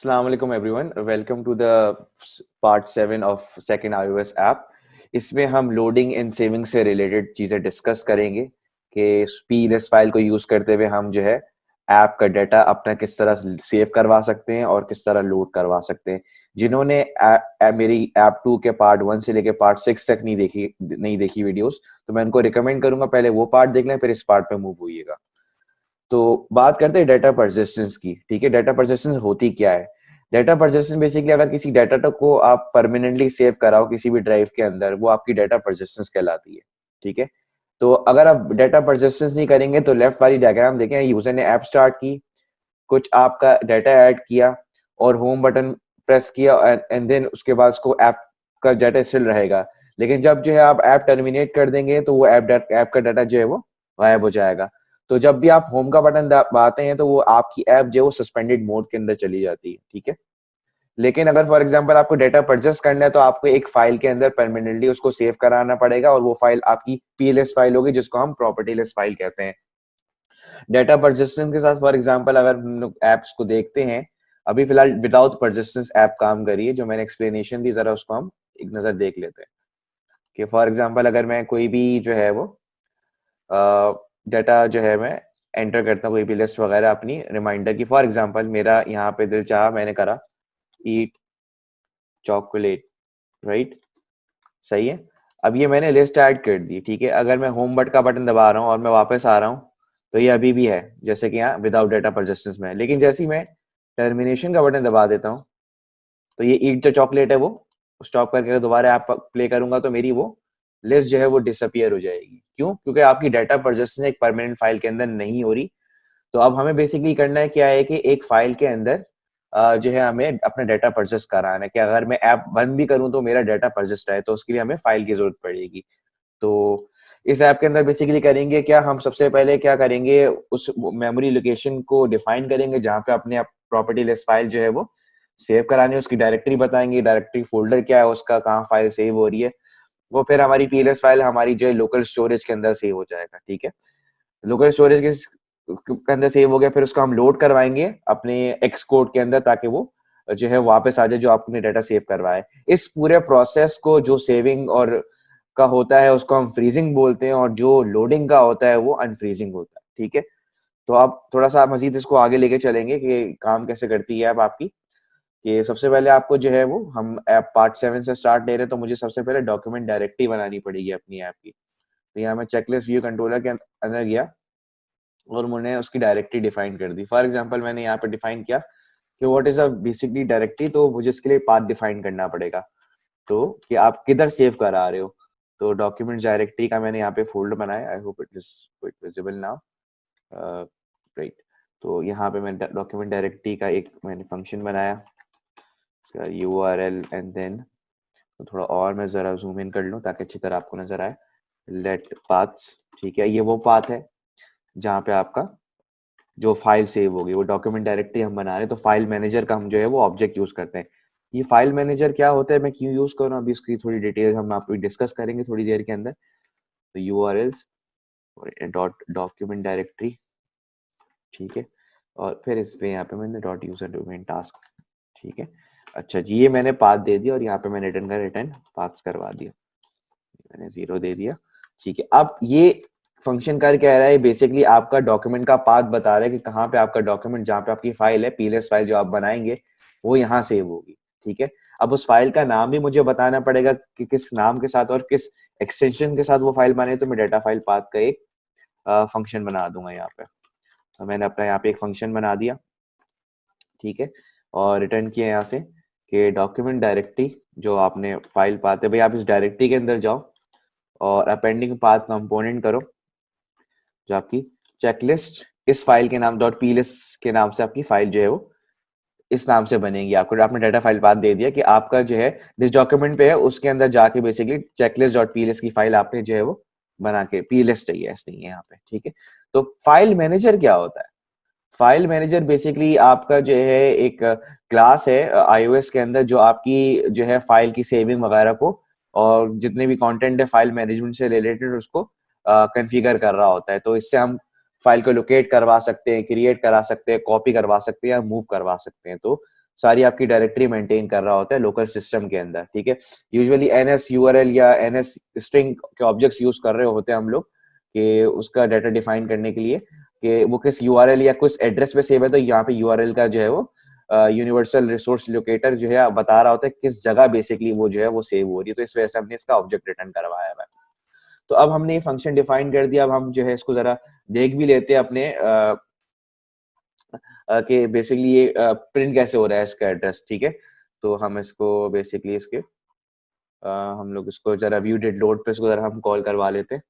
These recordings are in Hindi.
Assalamu alaikum everyone. Welcome to the part 7 of second iOS app. इसमें हम लोडिंग एंड सेविंग से रिलेटेड चीज़ें डिस्कस करेंगे कि पीएलएस फाइल को यूज़ करते हुए हम जो है ऐप का डाटा अपना किस तरह सेव करवा सकते हैं और किस तरह लोड करवा सकते हैं। जिन्होंने मेरी ऐप 2 के पार्ट 1 से लेके पार्ट 6 तक नहीं देखी वीडियोस, तो मैं उनको रिकमेंड करूंगा पहले वो पार्ट देख लें, फिर इस पार्ट पे मूव होइएगा। तो बात करते हैं डाटा परसिस्टेंस की। ठीक है, डाटा परसिस्टेंस होती क्या है? डाटा परसिस्टेंस बेसिकली अगर किसी डाटा को आप परमानेंटली सेव कराओ किसी भी ड्राइव के अंदर, वो आपकी डाटा परसिस्टेंस कहलाती है। ठीक है, तो अगर आप डाटा परसिस्टेंस नहीं करेंगे तो लेफ्ट वाली डायग्राम देखें, यूजर ने ऐप स्टार्ट की, कुछ आपका डाटा ऐड किया और होम बटन प्रेस किया एंड देन उसके बाद उसको ऐप का डाटा स्टिल रहेगा। लेकिन जब जो है आप ऐप टर्मिनेट कर देंगे तो वो ऐप का डाटा जो है वो गायब हो जाएगा। तो जब भी आप होम का बटन दबाते हैं तो वो आपकी ऐप जो है वो सस्पेंडेड मोड के अंदर चली जाती है। ठीक है, लेकिन अगर फॉर एग्जांपल आपको डाटा परचेस करना है तो आपको एक फाइल के अंदर परमानेंटली उसको सेव कराना पड़ेगा और वो फाइल आपकी पीएलएस फाइल होगी, जिसको हम प्रॉपर्टीलेस फाइल कहते हैं। डाटा परसिस्टेंस के साथ फॉर एग्जांपल अगर हम लोग एप्स को देखते हैं, अभी फिलहाल विदाउट परसिस्टेंस ऐप काम करिए, जो मैंने एक्सप्लेनेशन दी जरा उसको हम एक नजर देख लेते हैं। कि फॉर एग्जांपल अगर मैं कोई भी जो है वो डाटा जो है मैं एंटर करता हूँ, कोई भी लिस्ट वगैरह अपनी रिमाइंडर की, फॉर एग्जांपल मेरा यहाँ पे दिल चाहा, मैंने करा ईट चॉकलेट, राइट? सही है। अब ये मैंने लिस्ट ऐड कर दी। ठीक है, अगर मैं होम बट का बटन दबा रहा हूँ और मैं वापस आ रहा हूँ तो ये अभी भी है जैसे कि यहाँ विदाउट डाटा परसिस्टेंस में है। लेकिन जैसे ही मैं टर्मिनेशन का बटन दबा देता हूँ तो ये ईट जो चॉकलेट है वो स्टॉप करके अगर दोबारा ऐप प्ले करूंगा तो मेरी वो लिस्ट जो है वो डिसअपियर हो जाएगी। क्यों? क्योंकि आपकी डाटा परसिस्टेंस एक परमानेंट फाइल के अंदर नहीं हो रही। तो अब हमें बेसिकली करना है क्या है कि एक फाइल के अंदर जो है हमें अपना डाटा परसिस्ट कराना है कि अगर मैं ऐप बंद भी करूं तो मेरा डाटा परसिस्ट है, तो उसके लिए हमें फाइल की जरूरत पड़ेगी। तो इस ऐप के अंदर बेसिकली करेंगे क्या, हम सबसे पहले क्या करेंगे, उस मेमोरी लोकेशन को डिफाइन करेंगे जहाँ पे अपने प्रॉपर्टी लिस्ट फाइल जो है वो सेव करानी है, उसकी डायरेक्टरी बताएंगे, डायरेक्टरी फोल्डर क्या है उसका, कहाँ फाइल सेव हो रही है। वो फिर हमारी पीएलएस फाइल हमारी जो है लोकल स्टोरेज के अंदर सेव हो जाएगा। ठीक है, लोकल स्टोरेज के अंदर सेव हो गया, फिर उसको हम लोड करवाएंगे अपने एक्स कोड के अंदर ताकि वो जो है वापस आ जाए जो आपने डाटा सेव करवाया है। इस पूरे प्रोसेस को जो सेविंग और का होता है उसको हम फ्रीजिंग बोलते हैं और जो लोडिंग का होता है वो अनफ्रीजिंग होता है। ठीक है, तो अब थोड़ा सा मजीद इसको आगे लेके चलेंगे कि काम कैसे करती है ऐप आपकी। कि सबसे पहले आपको जो है वो हम ऐप पार्ट 7 से स्टार्ट ले रहे हैं, तो मुझे सबसे पहले डॉक्यूमेंट डायरेक्टरी बनानी पड़ेगी अपनी ऐप की। तो यहाँ मैं चेकलिस्ट व्यू कंट्रोलर के अंदर गया और मैंने उसकी डायरेक्टरी डिफाइन कर दी। फॉर एग्जांपल मैंने यहाँ पे डिफाइन किया कि what is a basically directory, तो मुझे इसके लिए पाथ डिफाइन करना पड़ेगा। तो कि आप किधर सेव करा रहे हो, तो डॉक्यूमेंट डायरेक्टरी का मैंने यहाँ पे फोल्डर बनाया। I hope it is quick visible now, right? तो यहाँ पे मैंने डॉक्यूमेंट डायरेक्टरी का एक मैंने फंक्शन बनाया, URL एंड देन, तो थोड़ा और मैं जरा जूम इन कर लूँ ताकि अच्छी तरह आपको नजर आए। लेट पाथ्स, ठीक है, ये वो पाथ है जहाँ पे आपका जो फाइल सेव होगी, वो डॉक्यूमेंट डायरेक्टरी हम बना रहे हैं। तो फाइल मैनेजर का हम जो है वो ऑब्जेक्ट यूज करते हैं। ये फाइल मैनेजर क्या होता है, मैं क्यों यूज कर रहा हूँ, अभी इसकी थोड़ी डिटेल हम आपको डिस्कस करेंगे थोड़ी देर के अंदर। तो URLs और डॉट डॉक्यूमेंट डायरेक्टरी, ठीक है, और फिर इस पे यहाँ पे मैंने डॉट यूजर डोमेन टास्क, ठीक है। अच्छा जी, ये मैंने पाथ दे दिया और यहाँ पे मैंने रिटर्न पाथ्स करवा दिया, मैंने 0 दे दिया। ठीक है, अब ये फंक्शन कर क्या रहा है, बेसिकली आपका डॉक्यूमेंट का पाथ बता रहा है कि कहाँ पे आपका डॉक्यूमेंट, जहाँ पे आपकी फाइल है, पीएलएस फाइल जो आप बनाएंगे वो यहाँ सेव होगी। ठीक है, अब उस फाइल का नाम भी मुझे बताना पड़ेगा कि किस नाम के साथ और किस एक्सटेंशन के साथ वो फाइल बने। तो मैं डाटा फाइल पाथ का एक फंक्शन बना दूंगा यहाँ पे। तो मैंने अपना यहाँ पे एक फंक्शन बना दिया, ठीक है, और रिटर्न किया यहाँ से कि डॉक्यूमेंट डायरेक्टरी जो आपने फाइल पाथ है, भाई आप इस डायरेक्टरी के अंदर जाओ और अपेंडिंग पाथ कंपोनेंट करो, जो आपकी चेकलिस्ट इस फाइल के नाम डॉट पीएलएस के नाम से आपकी फाइल जो है वो इस नाम से बनेगी। आपको आपने डाटा फाइल पाथ दे दिया कि आपका जो है जिस डॉक्यूमेंट पे है उसके अंदर जाके बेसिकली चेकलिस्ट डॉट पीएलएस की फाइल आपने जो है वो बना के, पीएलएस चाहिए ऐसे नहीं है यहाँ पे। ठीक है, तो फाइल मैनेजर क्या होता है? फाइल मैनेजर बेसिकली आपका जो है एक क्लास है आईओएस के अंदर जो आपकी जो है फाइल की सेविंग वगैरह को और जितने भी कंटेंट है फाइल मैनेजमेंट से रिलेटेड उसको कॉन्फ़िगर कर रहा होता है। तो इससे हम फाइल को लोकेट करवा सकते हैं, क्रिएट करा सकते हैं, कॉपी करवा सकते हैं या मूव करवा सकते हैं। तो सारी आपकी डायरेक्टरी मेंटेन कर रहा होता है लोकल सिस्टम के अंदर, ठीक है। यूजुअली एनएस यूआरएल या एनएस स्ट्रिंग के ऑब्जेक्ट्स यूज कर रहे होते हैं हम लोग कि उसका डाटा डिफाइन करने के लिए कि वो किस यूआरएल या कुछ एड्रेस पे सेव है, तो यहाँ पे यूआरएल का जो है वो यूनिवर्सल रिसोर्स लोकेटर जो है बता रहा होता है किस जगह बेसिकली वो जो है वो सेव हो रही है। तो इस वजह से हमने इसका ऑब्जेक्ट रिटर्न करवाया है। तो अब हमने ये फंक्शन डिफाइन कर दिया। अब हम जो है इसको जरा देख भी लेते हैं अपने कि बेसिकली ये प्रिंट कैसे हो रहा है इसका एड्रेस, ठीक है। तो हम इसको बेसिकली इसके हम लोग इसको जरा व्यू डिड लोड पे इसको जरा हम कॉल करवा लेते हैं।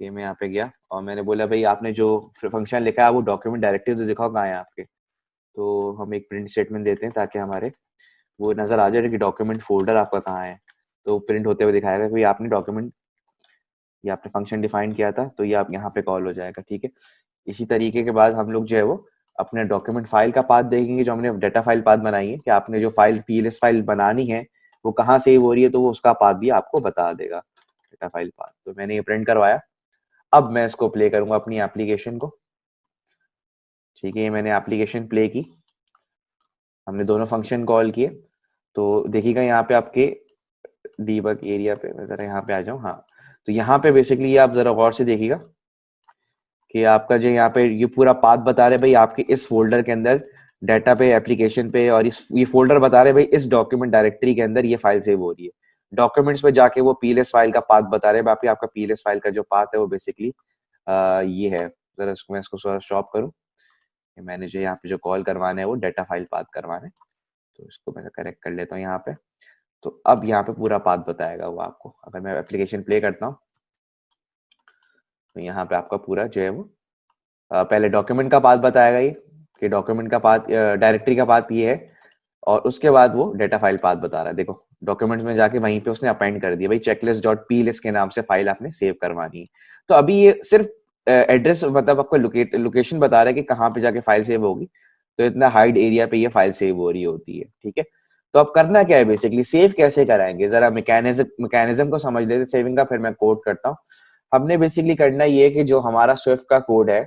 ये मैं यहाँ पे गया और मैंने बोला भाई आपने जो फंक्शन लिखा है वो डॉक्यूमेंट डायरेक्टरी तो दिखाओ कहाँ है आपके। तो हम एक प्रिंट स्टेटमेंट देते हैं ताकि हमारे वो नजर आ जाए कि डॉक्यूमेंट फोल्डर आपका कहाँ है। तो प्रिंट होते हुए दिखाएगा कि आपने डॉक्यूमेंट, ये आपने फंक्शन डिफाइन किया था तो ये आप यहाँ पे कॉल हो जाएगा, ठीक है। इसी तरीके के बाद हम लोग जो है वो अपने डॉक्यूमेंट फाइल का पाथ देखेंगे जो हमने डाटा फाइल पाथ बनाई है कि आपने जो फाइल पीएलएस फाइल बनानी है वो कहाँ सेव हो रही है, तो वो उसका पाथ भी आपको बता देगा डाटा फाइल पाथ। तो मैंने ये प्रिंट करवाया। अब मैं इसको प्ले करूंगा अपनी एप्लीकेशन को, ठीक है। मैंने एप्लीकेशन प्ले की, हमने दोनों फंक्शन कॉल किए। तो देखिएगा यहाँ पे आपके डीबग एरिया पे, मैं जरा यहाँ पे आ जाऊँ। हाँ, तो यहाँ पे बेसिकली ये आप जरा गौर से देखिएगा कि आपका जो यहाँ पे ये पूरा पाथ बता रहे भाई आपके इस फोल्डर के अंदर डाटा पे, एप्लीकेशन पे, और इस ये फोल्डर बता रहे भाई इस डॉक्यूमेंट डायरेक्टरी के अंदर ये फाइल सेव हो रही है। डॉक्यूमेंट्स पे जाके वो पीएलएस फाइल का पाथ बता रहे हैं आपका पीएलएस फाइल का जो पाथ है वो बेसिकली ये है। जरा इसको मैं इसको थोड़ा स्टॉप करूँ। मैंने जो यहाँ पे जो कॉल करवाना है वो डाटा फाइल पाथ करवाना है, तो इसको मैं करेक्ट कर लेता हूँ यहाँ पे। तो अब यहाँ पे पूरा पाथ बताएगा वो आपको। अगर मैं एप्लीकेशन प्ले करता हूँ तो यहाँ पे आपका पूरा जो है वो पहले डॉक्यूमेंट का पाथ बताएगा ये कि डॉक्यूमेंट का पाथ, डायरेक्टरी का पाथ ये है, और उसके बाद वो डाटा फाइल पाथ बता रहा है। देखो डॉक्यूमेंट्स में जाके वहीं पे उसने अपेंड कर दिया भाई checklist.plist के नाम से फाइल आपने सेव करवानी है। तो अभी ये सिर्फ एड्रेस मतलब आपको लोकेशन बता रहा है कि कहाँ पे जाके फाइल सेव होगी। तो इतना हाइड एरिया पे ये फाइल सेव हो रही होती है, ठीक है। तो अब करना क्या है बेसिकली, सेव कैसे कराएंगे, जरा मैकेनिज्म को समझ लेते सेविंग का, फिर मैं कोड करता हूँ। हमने बेसिकली करना ये है कि जो हमारा स्विफ्ट का कोड है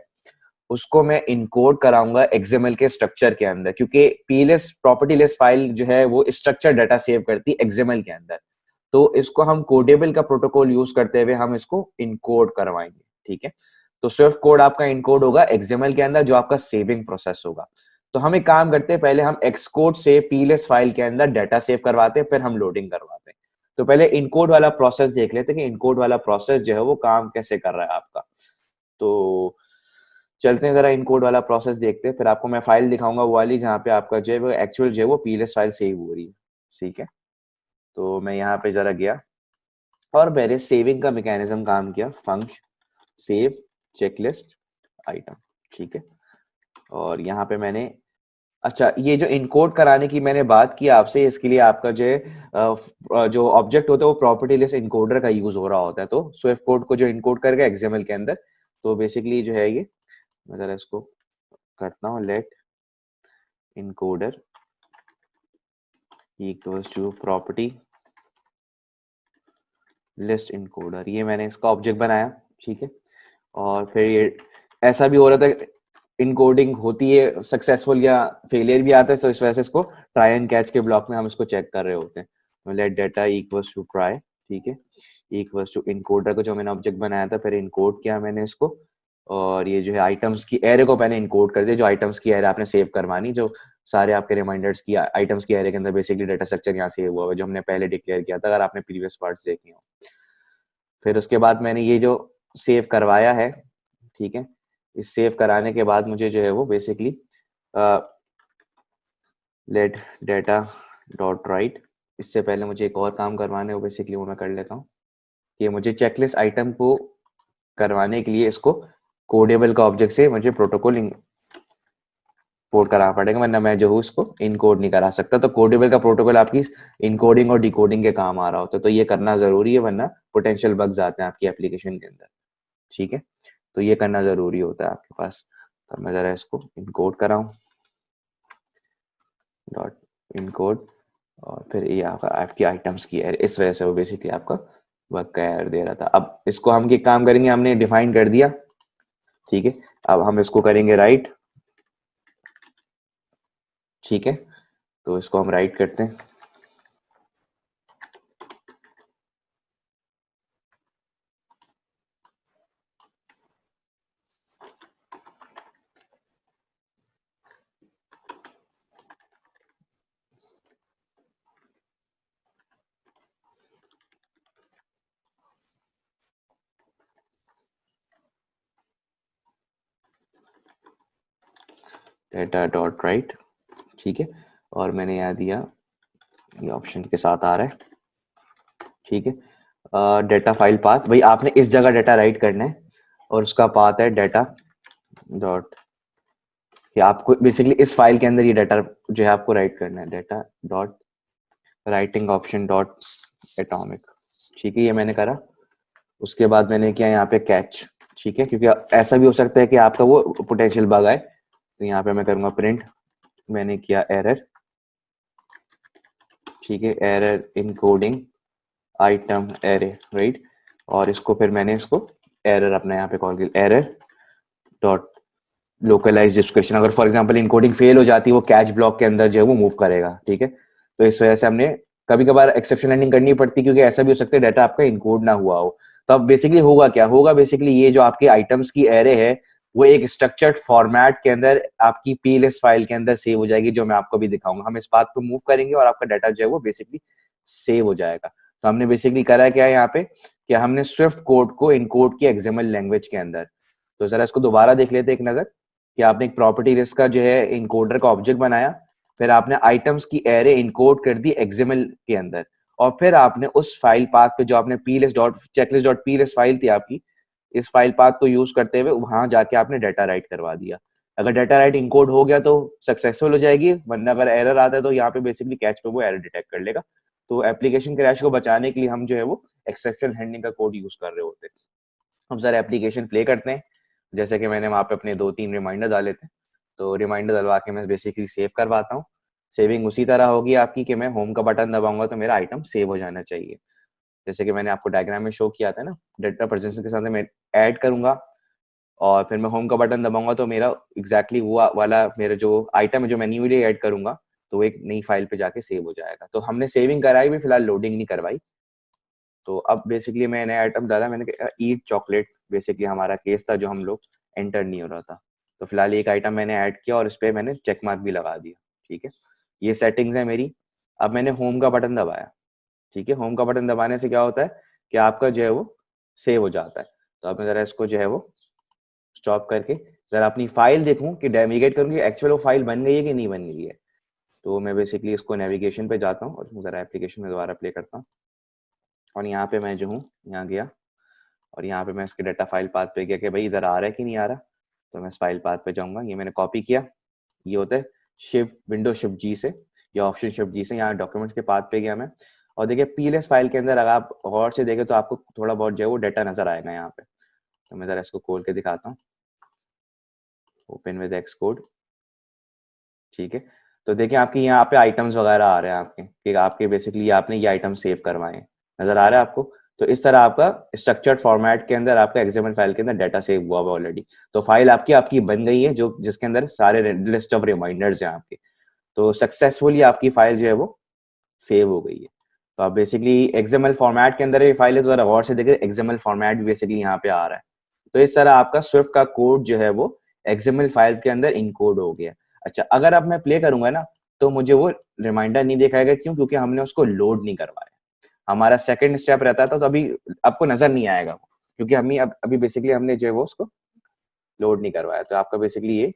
उसको मैं इनकोड कराऊंगा एक्सएमएल के स्ट्रक्चर के अंदर, क्योंकि पीएलएस प्रॉपर्टी लिस्ट फाइल जो है वो स्ट्रक्चर डाटा सेव करती है एक्सएमएल के अंदर। तो इसको हम कोडेबल का प्रोटोकॉल यूज करते हुए हम इसको इनकोड करवाएंगे, ठीक है। तो स्विफ्ट कोड आपका इनकोड होगा एक्सएमएल के अंदर जो आपका सेविंग प्रोसेस होगा। तो हम एक काम करते हैं, पहले हम एक्सकोड से पीएलएस फाइल के अंदर डाटा सेव करवाते हैं, फिर हम लोडिंग करवाते हैं। तो पहले इनकोड वाला प्रोसेस देख लेते हैं कि इनकोड वाला प्रोसेस जो है वो काम कैसे कर रहा है आपका। तो चलते हैं जरा इनकोड वाला प्रोसेस देखते हैं, फिर आपको मैं फाइल दिखाऊंगा वो वाली जहाँ पे आपका जो है वो एक्चुअल जो है वो पीएलएस फाइल सेव हो रही है, ठीक है। तो मैं यहाँ पे जरा गया और मैंने सेविंग का मैकेनिज्म काम किया, फंक्शन सेव चेकलिस्ट आइटम, ठीक है। और यहाँ पे मैंने, अच्छा ये जो इनकोड कराने की मैंने बात की आपसे, इसके लिए आपका जो है जो ऑब्जेक्ट होता है वो प्रॉपर्टी लिस्ट इनकोडर का यूज हो रहा होता है। तो स्विफ्ट कोड को जो इनकोड करेगा एक्सएमएल के अंदर, तो बेसिकली जो है ये, मैं जरा इसको करता हूँ, let encoder equals to property list encoder, ये मैंने इसका ऑब्जेक्ट बनाया, ठीक है। और फिर ये ऐसा भी हो रहा था इनकोडिंग होती है सक्सेसफुल या फेलियर भी आता है, तो इस वजह से इसको ट्राई एंड कैच के ब्लॉक में हम इसको चेक कर रहे होते हैं। तो let data equals to try, ठीक है, इक्वल्स टू इनकोडर को जो मैंने ऑब्जेक्ट बनाया था, फिर इनकोड किया मैंने इसको। और ये जो है आइटम्स की एरे को मैंने इनकोड कर दिया, जो आइटम्स की एरे आपने सेव करवानी, जो सारे आपके रिमाइंडर्स की आइटम्स की एरे के अंदर बेसिकली डाटा स्ट्रक्चर यहाँ सेव हुआ है जो हमने पहले डिक्लेयर किया था, अगर आपने प्रीवियस पार्ट्स देखे हो। फिर उसके बाद मैंने ये जो सेव करवाया है, ठीक है, इस सेव कराने के बाद मुझे जो है वो basically let data dot right, इससे पहले मुझे एक और काम करवाना है वो बेसिकली वो मैं कर लेता हूँ कि मुझे चेकलिस्ट आइटम को करवाने के लिए इसको कोडेबल का ऑब्जेक्ट से मुझे प्रोटोकॉल इंपोर्ट कराना पड़ेगा, वरना मैं जो हूँ इसको इनकोड नहीं करा सकता। तो कोडेबल का प्रोटोकॉल आपकी इनकोडिंग और डिकोडिंग के काम आ रहा होता है, तो ये करना जरूरी है, वरना पोटेंशियल बग्स आते हैं आपकी एप्लीकेशन के अंदर, ठीक है। तो ये करना जरूरी होता है आपके पास। तो मैं जरा इसको इनकोड कराऊं, डॉट इनकोड, और फिर ये आपकी आइटम्स की एरे, इस वजह से वो बेसिकली आपका वर्क का एरर दे रहा था। अब इसको हम क्या काम करेंगे, हमने डिफाइन कर दिया, ठीक है। अब हम इसको करेंगे राइट, ठीक है, तो इसको हम राइट करते हैं। डेटा डॉट राइट, ठीक है, और मैंने यहाँ दिया, ये ऑप्शन के साथ आ रहा है, ठीक है। डेटा फाइल पाथ, भाई आपने इस जगह डेटा राइट करना है और उसका पाथ है डेटा डॉट, कि आपको बेसिकली इस फाइल के अंदर ये डाटा जो है आपको राइट करना है, data dot writing option dot atomic, ठीक है, ये मैंने करा। उसके बाद मैंने किया यहाँ पे कैच, ठीक है, क्योंकि ऐसा भी हो सकता है कि आपका वो पोटेंशियल बग आए, तो यहाँ पे मैं करूँगा प्रिंट, मैंने किया एरर, ठीक है, error encoding item array, right, और इसको फिर मैंने इसको एरर अपना यहाँ पे कॉल किया, एरर डॉट लोकलाइज डिस्क्रिप्शन। अगर फॉर एग्जांपल इनकोडिंग फेल हो जाती है, वो कैच ब्लॉक के अंदर जो है वो मूव करेगा, ठीक है। तो इस वजह से हमने कभी कभार एक्सेप्शन हैंडलिंग करनी पड़ती है, क्योंकि ऐसा भी हो सकता है डाटा आपका इनकोड ना हुआ हो। तो अब बेसिकली होगा क्या, होगा बेसिकली ये जो आपके आइटम्स की एरे है वो एक स्ट्रक्चर्ड फॉर्मेट के अंदर आपकी पीएलएस फाइल के अंदर सेव हो जाएगी, जो मैं आपको भी दिखाऊंगा। हम इस बात को मूव करेंगे और आपका डाटा जो है वो बेसिकली सेव हो जाएगा। तो हमने बेसिकली करा क्या है यहाँ पे, कि हमने स्विफ्ट कोड को इनकोड किया एक्सएमएल लैंग्वेज के अंदर। तो जरा इसको दोबारा देख लेते हैं एक नजर, कि आपने एक प्रॉपर्टी लिस्ट का जो है इनकोडर का ऑब्जेक्ट बनाया, फिर आपने आइटम्स की एरे इनकोड कर दी एक्सएमएल के अंदर, और फिर आपने उस फाइल पाथ पे जो आपने PLS dot checklist dot PLS file थी आपकी, इस फाइल पाथ को यूज करते हुए वहां जाके आपने डाटा राइट करवा दिया। अगर डाटा राइट इनकोड हो गया तो सक्सेसफुल हो जाएगी, वरना अगर एरर आता है तो यहाँ पे बेसिकली कैच पे वो एरर डिटेक्ट कर लेगा। तो एप्लीकेशन क्रैश को बचाने के लिए हम जो है वो एक्सेप्शन हैंडलिंग का कोड यूज कर रहे होते हैं। अब जरा एप्लीकेशन प्ले करते हैं। जैसे कि मैंने वहाँ पे अपने 2-3 रिमाइंडर डाले थे, तो रिमाइंडर डलवा के मैं बेसिकली सेव करवाता हूँ। सेविंग उसी तरह होगी आपकी कि मैं होम का बटन दबाऊंगा तो मेरा आइटम सेव हो जाना चाहिए। जैसे कि मैंने आपको डायग्राम में शो किया था ना, डेटा प्रेजेंस के साथ मैं ऐड करूंगा और फिर मैं होम का बटन दबाऊंगा तो मेरा एग्जैक्टली वो वाला मेरा जो आइटम है जो मैं न्यूली ऐड करूंगा तो एक नई फाइल पे जाके सेव हो जाएगा। तो हमने सेविंग कराई भी, फिलहाल लोडिंग नहीं करवाई। तो अब बेसिकली मैंने आइटम डाला, मैंने कहा ईट चॉकलेट, बेसिकली हमारा केस था जो हम लोग एंटर नहीं हो रहा था। तो फिलहाल एक आइटम मैंने ऐड किया और इस पर मैंने चेक मार्क भी लगा दिया, ठीक है। ये सेटिंग्स है मेरी। अब मैंने होम का बटन दबाया, ठीक है। होम का बटन दबाने से क्या होता है कि आपका जो है वो सेव हो जाता है। तो अब मैं जरा इसको जो है वो स्टॉप करके जरा अपनी फाइल देखूं कि नेविगेट करूं कि एक्चुअल वो फाइल बन गई है कि नहीं बन गई है। तो मैं बेसिकली इसको नेविगेशन पे जाता हूँ और जरा एप्लीकेशन में दोबारा प्ले करता हूँ, और यहाँ पे मैं जो हूँ यहाँ गया और यहाँ पे मैं इसके डाटा फाइल पाथ पे गया कि भाई इधर आ रहा है कि नहीं आ रहा। तो मैं इस फाइल पाथ पे जाऊंगा, ये मैंने कॉपी किया, ये होता है शिफ्ट विंडो शिफ्ट जी से या ऑप्शन शिफ्ट जी से, यहाँ डॉक्यूमेंट्स के पाथ पे गया मैं। और देखिए पीएलएस फाइल के अंदर अगर आप गौर से देखें तो आपको थोड़ा बहुत जो है वो डाटा नजर आएगा यहाँ पे। तो मैं जरा इसको खोल के दिखाता हूँ, ओपन विद एक्स कोड, ठीक है। तो देखिए आपके यहाँ पे आइटम्स वगैरह आ रहे हैं आपके, कि आपके बेसिकली आपने ये आइटम सेव करवाए हैं, नजर आ रहा है आपको। तो इस तरह आपका स्ट्रक्चर्ड फॉर्मेट के अंदर आपका एक्सएमएल फाइल के अंदर डाटा सेव हुआ हुआ ऑलरेडी। तो फाइल आपकी आपकी बन गई है, जो जिसके अंदर सारे लिस्ट ऑफ रिमाइंडर्स हैं आपके। तो सक्सेसफुली आपकी फाइल जो है वो सेव हो गई है। तो आप बेसिकली एक्सएमएल फॉर्मेट के अंदर ये फाइल है, जरा गौर से देखिए एक्सएमएल फॉर्मेट भी बेसिकली यहाँ पे आ रहा है। तो इस तरह आपका स्विफ्ट का कोड जो है वो एक्सएमएल फाइल के अंदर इनकोड हो गया। अच्छा, अगर अब मैं प्ले करूंगा ना तो मुझे वो रिमाइंडर नहीं दिखाएगा, क्यों? क्योंकि हमने उसको लोड नहीं करवाया। हमारा सेकंड स्टेप रहता था, तो अभी आपको नजर नहीं आएगा वो, क्योंकि हम अभी बेसिकली हमने जो है वो उसको लोड नहीं करवाया। तो आपका बेसिकली ये,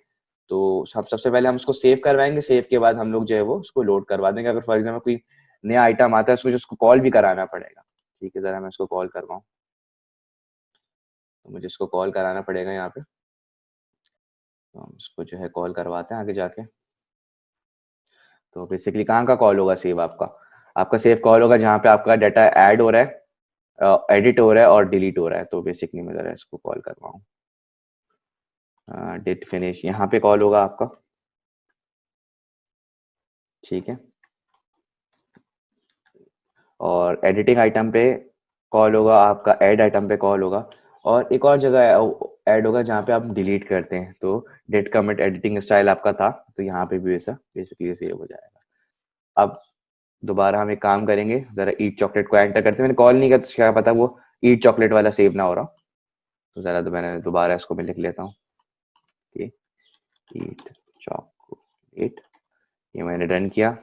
तो सब सबसे पहले हम उसको सेव करवाएंगे, सेव के बाद हम लोग जो है वो उसको लोड करवा देंगे। अगर फॉर एग्जाम्पल कोई नया आइटम आता है उसको उसको कॉल भी कराना पड़ेगा, ठीक है। जरा मैं इसको कॉल करवाऊँ, तो मुझे इसको कॉल कराना पड़ेगा यहाँ पे। तो हम इसको जो है कॉल करवाते हैं आगे जाके। तो बेसिकली कहाँ का कॉल होगा सेव आपका? आपका सेव कॉल होगा जहाँ पे आपका डाटा ऐड हो रहा है, एडिट हो रहा है और डिलीट हो रहा है। तो बेसिकली मैं जरा इसको कॉल करवाऊँ, डिट फिनिश, यहाँ पे कॉल होगा आपका, ठीक है। और एडिटिंग आइटम पे कॉल होगा आपका, ऐड आइटम पे कॉल होगा। और एक और जगह ऐड होगा जहाँ पे आप डिलीट करते हैं, तो डेट कमिट एडिटिंग स्टाइल आपका था, तो यहाँ पे भी वैसा बेसिकली सेव हो जाएगा। अब दोबारा हम एक काम करेंगे, जरा ईट चॉकलेट को एंटर करते हैं। मैंने कॉल नहीं किया तो क्या पता वो ईट चॉकलेट वाला सेव ना हो रहा, तो जरा तो मैंने दोबारा इसको मैं लिख लेता हूँ कि ईट चॉकलेट, ये मैंने रन किया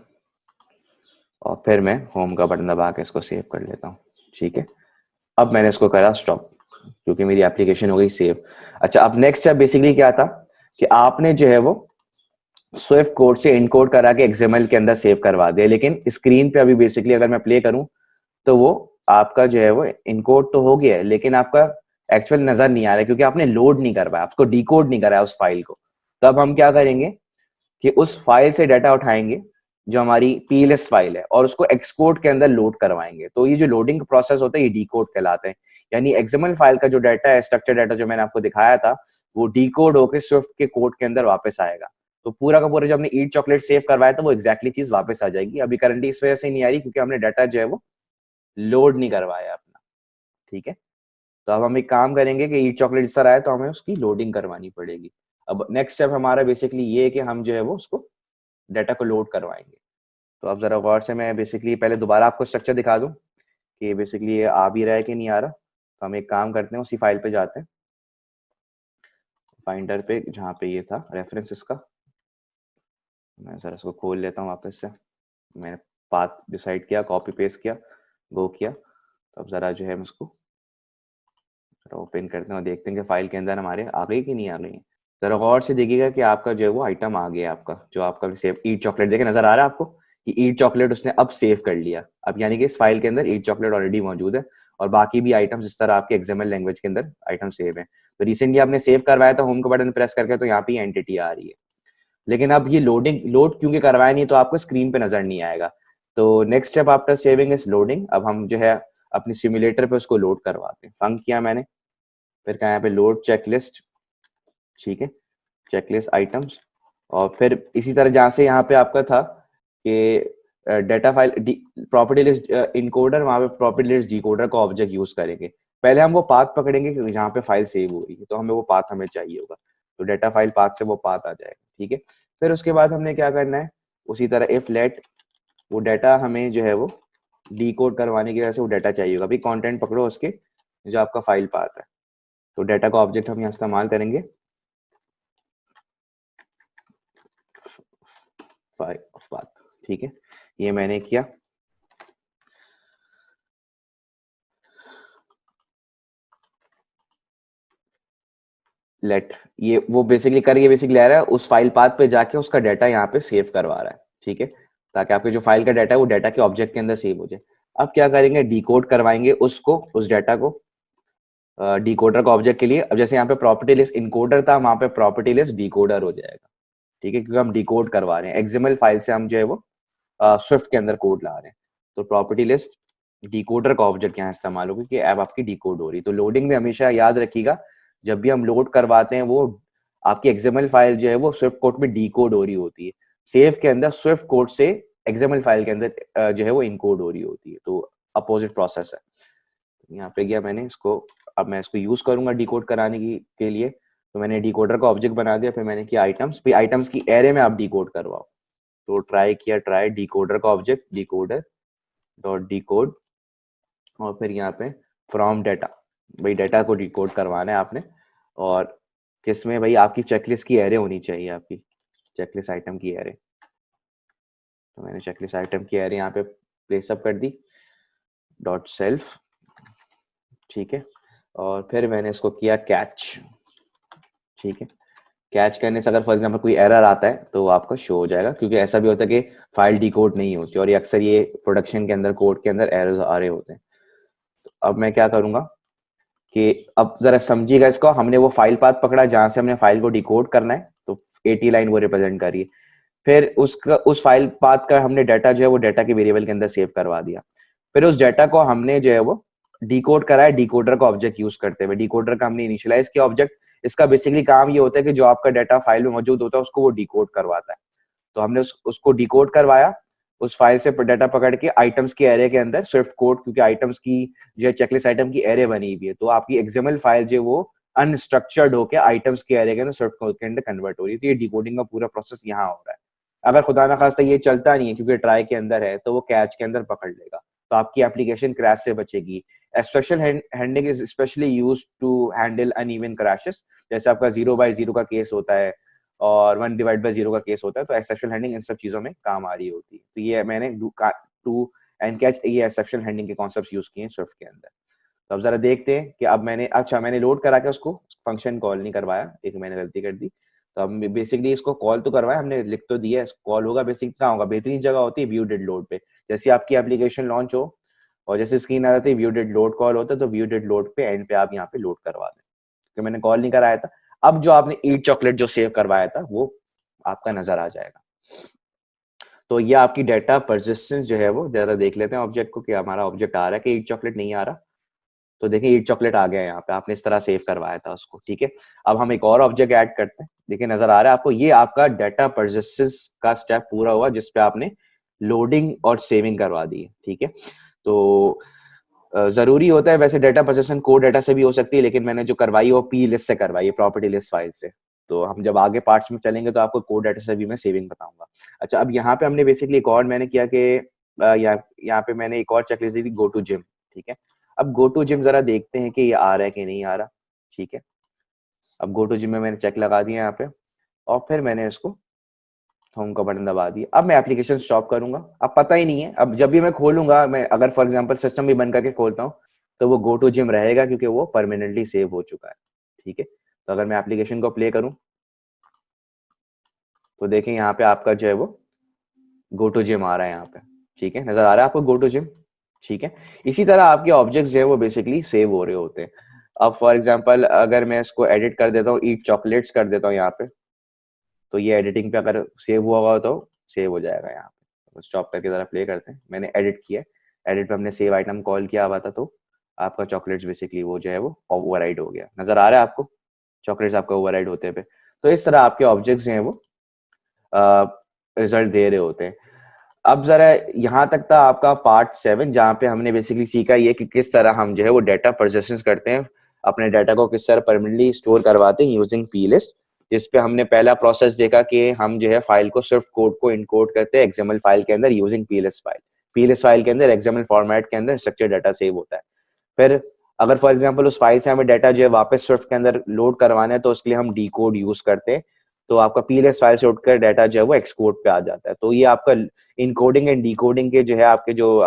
और फिर मैं होम का बटन दबा के इसको सेव कर लेता हूँ। ठीक है, अब मैंने इसको करा स्टॉप क्योंकि मेरी एप्लीकेशन हो गई सेव। अच्छा, अब नेक्स्ट स्टेप बेसिकली क्या था कि आपने जो है वो स्विफ्ट कोड से इनकोड करा के एक्सएमएल के अंदर सेव करवा दिया, लेकिन स्क्रीन पे अभी बेसिकली अगर मैं प्ले करूं तो वो आपका जो है वो इनकोड तो हो गया है, लेकिन आपका एक्चुअल नजर नहीं आ रहा है क्योंकि आपने लोड नहीं कर पाया, उसको डिकोड नहीं करा उस फाइल को। तो अब हम क्या करेंगे कि उस फाइल से डाटा उठाएंगे जो हमारी पीएलएस फाइल है और उसको एक्सपोर्ट के अंदर लोड करवाएंगे। तो ये जो लोडिंग प्रोसेस होता है ये डीकोड कहलाते हैं, यानी एक्सएमएल फाइल का जो डाटा है, स्ट्रक्चर डाटा जो मैंने आपको दिखाया था, वो डीकोड होकर स्विफ्ट के कोड के अंदर वापस आएगा। तो पूरा का पूरा जो हमने ईट चॉकलेट सेव करवाया था वो एक्जैक्टली चीज वापस आ जाएगी। अभी करंटली इस वजह से नहीं आ रही क्योंकि हमने डाटा जो है वो लोड नहीं करवाया अपना। ठीक है, तो अब हम एक काम करेंगे कि ईट चॉकलेट जिस तरह आया तो हमें उसकी लोडिंग करवानी पड़ेगी। अब नेक्स्ट स्टेप हमारा बेसिकली ये है कि हम जो है वो उसको डाटा को लोड करवाएंगे। तो अब जरा गौर से मैं बेसिकली पहले दोबारा आपको स्ट्रक्चर दिखा दूं कि बेसिकली ये आ भी रहा है कि नहीं आ रहा। तो हम एक काम करते हैं, उसी फाइल पे जाते हैं, फाइंडर पे जहाँ पे ये था रेफरेंस इसका, मैं जरा इसको खोल लेता हूँ वापस से। मैंने पाथ डिसाइड किया, कॉपी पेस्ट किया, गो किया। तो अब जरा जो है हम इसको ओपन करते हैं और देखते हैं कि फाइल के अंदर हमारे आ गई कि नहीं आ गई। जरा गौर से देखिएगा कि आपका जो है वो आइटम आ गया, आपका जो आपका सेव ईट चॉकलेट देखे नजर आ रहा है आपको कि ईट चॉकलेट उसने अब सेव कर लिया। अब यानी कि इस फाइल के अंदर ईट चॉकलेट ऑलरेडी मौजूद है और बाकी भी आइटम्स इस तरह आपके एक्सएमएल लैंग्वेज के अंदर आइटम सेव है। तो रिसेंटली आपने सेव करवाया था, होम का बटन प्रेस करके, तो यहाँ पे एंटिटी आ रही है। लेकिन अब ये लोड क्योंकि करवाया नहीं तो आपको स्क्रीन पे नजर नहीं आएगा। तो next step after saving is loading. अब हम जो है अपने सिमुलेटर पे उसको लोड करवाते हैं। फंक किया मैंने, फिर कहा यहाँ पे लोड चेकलिस्ट। ठीक है, चेकलिस्ट आइटम्स, और फिर इसी तरह जहां से यहाँ पे आपका था कि data file property list encoder, वहां पे प्रॉपर्टी लिस्ट डिकोडर का ऑब्जेक्ट यूज करेंगे। पहले हम वो पाथ पकड़ेंगे कि जहाँ पे फाइल सेव हो रही है, तो हमें वो पाथ हमें चाहिए होगा, तो डेटा फाइल पाथ से वो पाथ आ जाएगा। ठीक है, फिर उसके बाद हमने क्या करना है, उसी तरह इफ लेट वो डाटा हमें जो है वो डिकोड करवाने की वजह से वो डाटा चाहिए होगा। अभी कंटेंट पकड़ो उसके जो आपका फाइल पाथ है, तो डाटा का ऑब्जेक्ट हम यहाँ इस्तेमाल करेंगे फाइल पाथ। ठीक है, ये मैंने किया। लेट ये वो बेसिकली करके बेसिकली ले रहा है उस फाइल पाथ पे जाके उसका डाटा यहाँ पे सेव करवा रहा है। ठीक है, ताकि आपके जो फाइल का डाटा है वो डाटा के ऑब्जेक्ट के अंदर सेव हो जाए। अब क्या करेंगे, डिकोड करवाएंगे उसको, उस डाटा को डिकोडर का ऑब्जेक्ट के लिए। अब जैसे यहाँ पे प्रॉपर्टी लिस्ट इनकोडर था, वहां पे प्रॉपर्टी लिस्ट डिकोडर हो जाएगा। ठीक है, क्योंकि हम डिकोड करवा रहे हैं एक्सएमएल फाइल से, हम जो है वो स्विफ्ट के अंदर कोड ला रहे हैं। तो प्रॉपर्टी लिस्ट डिकोडर का ऑब्जेक्ट यहाँ इस्तेमाल होगा कि ऐप आपकी डिकोड हो रही। तो लोडिंग में हमेशा याद रखिएगा, जब भी हम लोड करवाते हैं वो आपकी एक्सएमएल फाइल जो है वो स्विफ्ट कोड में डिकोड हो रही होती है, सेव के अंदर स्विफ्ट कोड से एक्सएमएल फाइल के अंदर जो है वो इनकोड हो रही होती है। तो अपोजिट प्रोसेस है। यहाँ पे गया मैंने इसको, अब मैं इसको यूज करूंगा डिकोड कराने की के लिए। तो मैंने डिकोडर का ऑब्जेक्ट बना दिया, फिर मैंने किया आइटम्स, फिर आइटम्स की एरे में आप डिकोड करवाओ। तो ट्राई किया, ट्राई डिकोडर का ऑब्जेक्ट डिकोडर डॉट डिकोड, और फिर यहाँ पे फ्रॉम डाटा, भाई डाटा को डिकोड करवाना है आपने। और किसमें भाई, आपकी चेकलिस्ट की एरे होनी चाहिए, आपकी चेकलिस्ट आइटम की एरे। तो मैंने चेकलिस्ट आइटम की एरे यहाँ पे प्लेस अप कर दी, डॉट सेल्फ। ठीक है, और फिर मैंने इसको किया कैच। ठीक है, कैच करने से अगर फॉर एग्जांपल कोई एरर आता है तो आपका शो हो जाएगा, क्योंकि ऐसा भी होता है कि फाइल डिकोड नहीं होती और ये अक्सर ये प्रोडक्शन के अंदर कोड के अंदर एरर्स आ रहे होते हैं। तो अब मैं क्या करूंगा कि अब जरा समझिएगा इसको, हमने वो फाइल पाथ पकड़ा जहां से हमने फाइल को डिकोड करना है, तो 80 लाइन वो रिप्रेजेंट करिए। फिर उसका उस फाइल पाथ का हमने डाटा जो है वो डाटा के वेरिएबल के अंदर सेव करवा दिया। फिर उस डाटा को हमने जो है वो डिकोड करा है डिकोडर का ऑब्जेक्ट यूज करते हुए। डिकोडर का हमने इनिशियलाइज किया ऑब्जेक्ट। इसका बेसिकली काम ये होता है कि जो आपका डाटा फाइल में मौजूद होता है उसको वो डिकोड करवाता है। तो हमने उसको डिकोड करवाया, उस फाइल से डाटा पकड़ के आइटम्स के एरे के अंदर स्विफ्ट कोड, क्योंकि आइटम्स की जो है चेकलिस्ट आइटम की एरे बनी हुई है, तो आपकी एक्सएमएल फाइल जो वो अनस्ट्रक्चर्ड होके आइटम्स के एरे के अंदर स्विफ्ट कोड के अंदर कन्वर्ट हो रही है। तो ये डिकोडिंग का पूरा प्रोसेस यहाँ हो रहा है। अगर खुदा ना खास्ता ये चलता नहीं है क्योंकि ट्राई के अंदर है, तो वो कैच के अंदर पकड़ लेगा, तो आपकी एप्लीकेशन क्रैश से बचेगी। Special handling is specially used to handle uneven crashes, जैसे आपका 0/0 का केस होता है और 1/0 का केस होता है, तो एक्सेप्शन हैंडलिंग इन सब चीजों में काम आ रही होती है। तो ये मैंने टू एंड कैच ये एक्सेप्शन हैंडलिंग के कॉन्सेप्ट्स यूज किए हैं स्विफ्ट के अंदर। तो अब जरा देखते हैं कि अब मैंने लोड करा के उसको फंक्शन कॉल नहीं करवाया, एक मैंने गलती कर दी। तो अब बेसिकली इसको कॉल तो करवाया हमने, लिख तो दिया, कॉल होगा बेसिकली कहाँ होगा, बेहतरीन जगह होती है व्यू डिड लोड पे। जैसे आपकी एप्लीकेशन लॉन्च हो और जैसे स्क्रीन आ जाती है व्यू डिड लोड कॉल होता है, तो व्यू डिड लोड पे एंड पे आप यहाँ पे लोड करवा दें, तो मैंने कॉल नहीं कराया था। अब जो आपने ईट चॉकलेट जो सेव करवाया था वो आपका नजर आ जाएगा। तो ये आपकी डाटा परसिस्टेंस जो है वो जरा देख लेते हैं ऑब्जेक्ट को कि हमारा ऑब्जेक्ट आ रहा है कि ईट चॉकलेट नहीं आ रहा। तो देखिए ईट चॉकलेट आ गया है यहाँ पे, आपने इस तरह सेव करवाया था उसको, ठीक है। अब हम एक और ऑब्जेक्ट ऐड करते हैं, देखिए नजर आ रहा है आपको, ये आपका डाटा परसिस्टेंस का स्टेप पूरा हुआ जिसपे आपने लोडिंग और सेविंग करवा दी है, ठीक है। तो जरूरी होता है वैसे डाटा परसिस्टेंस कोड डाटा से भी हो सकती है, लेकिन मैंने जो करवाई वो पी लिस्ट से करवाई है, प्रॉपर्टी लिस्ट फाइल से। तो हम जब आगे पार्ट्स में चलेंगे तो आपको कोड डाटा से भी मैं सेविंग बताऊंगा। अच्छा, अब यहाँ पे हमने बेसिकली एक और मैंने किया कि यहाँ पे मैंने एक और चेकलिस्ट दी थी, गो टू जिम, ठीक है। अब गो टू जिम जरा देखते हैं कि ये आ रहा है कि नहीं आ रहा, ठीक है। अब गो टू जिम में मैंने चेक लगा दिया यहाँ पे और फिर मैंने इसको होम का बटन दबा दिया। अब मैं एप्लीकेशन स्टॉप करूंगा, अब पता ही नहीं है, अब जब भी मैं खोलूंगा, मैं अगर फॉर एग्जांपल सिस्टम भी बंद करके खोलता हूँ तो वो गो टू जिम रहेगा क्योंकि वो परमानेंटली सेव हो चुका है, ठीक है। तो अगर मैं एप्लीकेशन को प्ले करूं तो देखें यहाँ पे आपका जो है वो गो टू जिम आ रहा है यहाँ पे, ठीक है, नजर आ रहा है आपको गो टू जिम, ठीक है। इसी तरह आपके ऑब्जेक्ट्स जो है वो बेसिकली सेव हो रहे होते हैं। अब फॉर एग्जांपल अगर मैं इसको एडिट कर देता हूँ, ईट चॉकलेट्स कर देता हूँ यहाँ पे, तो ये एडिटिंग पे अगर सेव हुआ हुआ तो सेव हो जाएगा यहाँ पे। स्टॉप करके जरा प्ले करते हैं, मैंने एडिट किया, एडिट पे हमने सेव आइटम कॉल किया हुआ था, तो आपका चॉकलेट्स बेसिकली वो जो है वो ओवरराइड हो गया, नजर आ रहा है आपको चॉकलेट्स आपका ओवरराइड होते पे। तो इस तरह आपके ऑब्जेक्ट्स जो हैं वो रिजल्ट दे रहे होते हैं। अब जरा यहाँ तक था आपका पार्ट 7, जहाँ पे हमने बेसिकली सीखा ये कि किस तरह हम जो है वो डाटा परसिस्टेंस करते हैं, अपने डाटा को किस तरह परमानेंटली स्टोर करवाते हैं यूजिंग पीलिस्ट। जिस पे हमने पहला प्रोसेस देखा कि हम जो है फाइल को सिर्फ कोड को इनकोड करते हैं एक्सएमएल फाइल के अंदर यूजिंग पीलिस्ट फाइल। पीलिस्ट फाइल के अंदर एक्सएमएल फॉर्मेट के अंदर स्ट्रक्चर डाटा सेव होता है। फिर अगर फॉर एग्जांपल उस फाइल से हमें डाटा जो है वापस स्विफ्ट के अंदर लोड करवाना है, तो उसके लिए हम डी कोड यूज करते हैं, तो आपका पीएलएस फाइल से उठकर डाटा जो है वो एक्सकोड पे आ जाता है। तो ये आपका इनकोडिंग एंड डिकोडिंग के जो है आपके जो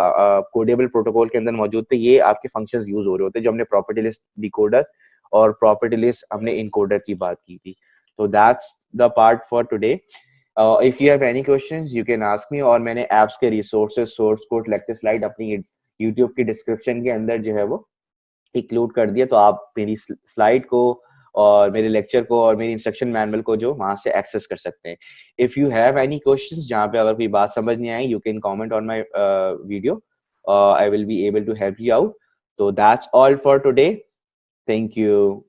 कोडेबल प्रोटोकॉल के अंदर मौजूद थे, ये आपके फंक्शंस यूज हो रहे होते हैं, जो हमने प्रॉपर्टी लिस्ट डिकोडर और प्रॉपर्टी लिस्ट हमने इनकोडर की बात की थी। तो that's the part for today. If you have any questions you can ask me, और मैंने एप्स के resources, source code, lecture slide अपनी यूट्यूब की डिस्क्रिप्शन के अंदर जो है वो इंक्लूड कर दिया, तो आप मेरी स्लाइड को और मेरे लेक्चर को और मेरी इंस्ट्रक्शन मैनुअल को जो वहां से एक्सेस कर सकते हैं। If you have any questions जहाँ पे अगर कोई बात समझ नहीं आई, you can comment on my video, I will be able to help you out. तो that's all for today, thank you.